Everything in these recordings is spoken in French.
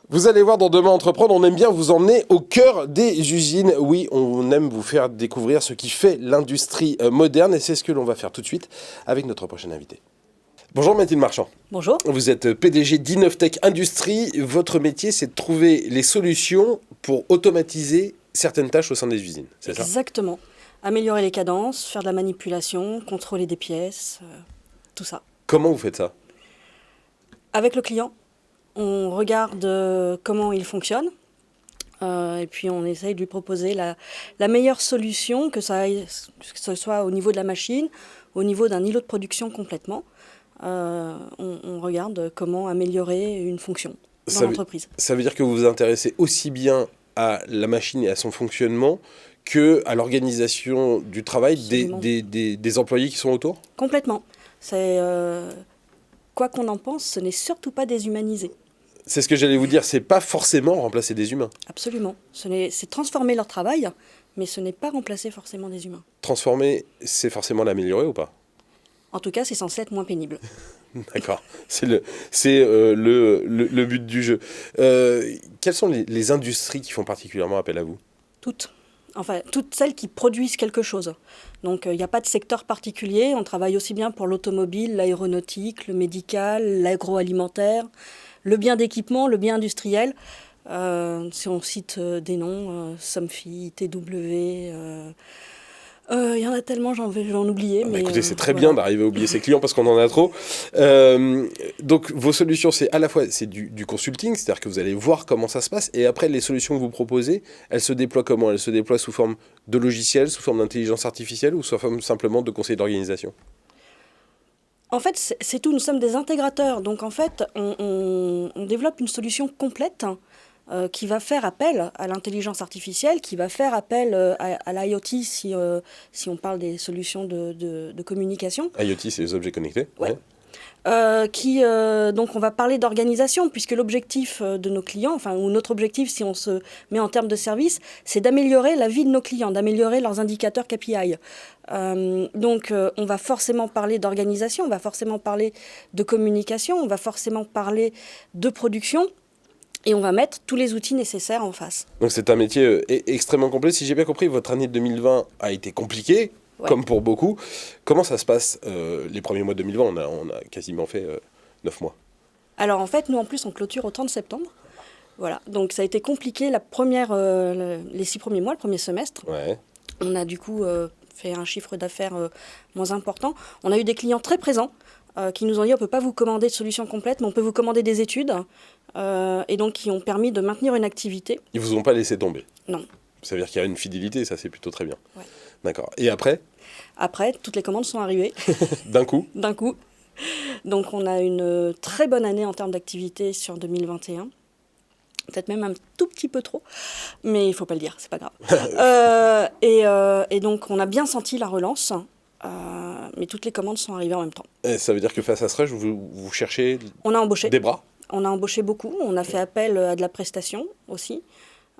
Vous allez voir dans Demain Entreprendre, on aime bien vous emmener au cœur des usines. Oui, on aime vous faire découvrir ce qui fait l'industrie moderne et c'est ce que l'on va faire tout de suite avec notre prochain invité. Bonjour Mathilde Marchand. Bonjour. Vous êtes PDG d'Innovtech Industrie. Votre métier, c'est de trouver les solutions pour automatiser certaines tâches au sein des usines, c'est ça ? Exactement. Améliorer les cadences, faire de la manipulation, contrôler des pièces, tout ça. Comment vous faites ça ? Avec le client, on regarde comment il fonctionne et puis on essaye de lui proposer la meilleure solution, que ce soit au niveau de la machine, au niveau d'un îlot de production complètement. On regarde comment améliorer une fonction dans l'entreprise. Ça veut dire que vous vous intéressez aussi bien à la machine et à son fonctionnement qu'à l'organisation du travail des employés qui sont autour ? Complètement. Quoi qu'on en pense, ce n'est surtout pas déshumanisé. C'est ce que j'allais vous dire, c'est pas forcément remplacer des humains. Absolument. C'est transformer leur travail, mais ce n'est pas remplacer forcément des humains. Transformer, c'est forcément l'améliorer ou pas ? En tout cas, c'est censé être moins pénible. D'accord, c'est le but du jeu. Quelles sont les industries qui font particulièrement appel à vous ? Toutes. Enfin, toutes celles qui produisent quelque chose. Donc, il n'y a pas de secteur particulier. On travaille aussi bien pour l'automobile, l'aéronautique, le médical, l'agroalimentaire, le bien d'équipement, le bien industriel. Si on cite des noms, Somfy, TW... il y en a tellement, j'en oublier. Mais écoutez, c'est très bien d'arriver à oublier ses clients parce qu'on en a trop. Donc, vos solutions, c'est à la fois du consulting, c'est-à-dire que vous allez voir comment ça se passe, et après, les solutions que vous proposez, elles se déploient comment ? Elles se déploient sous forme de logiciels, sous forme d'intelligence artificielle ou sous forme simplement de conseils d'organisation ? En fait, c'est tout. Nous sommes des intégrateurs. Donc, en fait, on développe une solution complète qui va faire appel à l'intelligence artificielle, qui va faire appel à l'IoT si on parle des solutions de communication. IoT, c'est les objets connectés. Ouais. Donc on va parler d'organisation, puisque l'objectif de nos clients, ou notre objectif si on se met en termes de service, c'est d'améliorer la vie de nos clients, d'améliorer leurs indicateurs KPI. Donc on va forcément parler d'organisation, on va forcément parler de communication, on va forcément parler de production. Et on va mettre tous les outils nécessaires en face. Donc c'est un métier extrêmement complet. Si j'ai bien compris, votre année 2020 a été compliquée, comme pour beaucoup. Comment ça se passe les premiers mois de 2020 on a quasiment fait 9 mois. Alors en fait, nous en plus, on clôture au 30 septembre. Voilà. Donc ça a été compliqué les 6 premiers mois, le premier semestre. Ouais. On a du coup fait un chiffre d'affaires moins important. On a eu des clients très présents qui nous ont dit on ne peut pas vous commander de solution complète, mais on peut vous commander des études. Et donc qui ont permis de maintenir une activité. Ils ne vous ont pas laissé tomber ? Non. Ça veut dire qu'il y a une fidélité, ça c'est plutôt très bien. Ouais. D'accord. Et après ? Après, toutes les commandes sont arrivées. D'un coup ? D'un coup. Donc on a une très bonne année en termes d'activité sur 2021. Peut-être même un tout petit peu trop, mais il ne faut pas le dire, c'est pas grave. Et donc on a bien senti la relance, mais toutes les commandes sont arrivées en même temps. Et ça veut dire que face à ce rush, vous cherchez on a embauché des bras ? On a embauché beaucoup, on a fait appel à de la prestation aussi.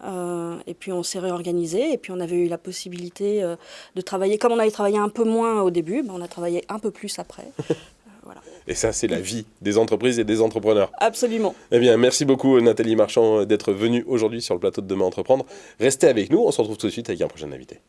Et puis on s'est réorganisé, et puis on avait eu la possibilité de travailler. Comme on avait travaillé un peu moins au début, on a travaillé un peu plus après. Voilà. Et ça, c'est la vie des entreprises et des entrepreneurs. Absolument. Eh bien, merci beaucoup Nathalie Marchand d'être venue aujourd'hui sur le plateau de Demain Entreprendre. Restez avec nous, on se retrouve tout de suite avec un prochain invité.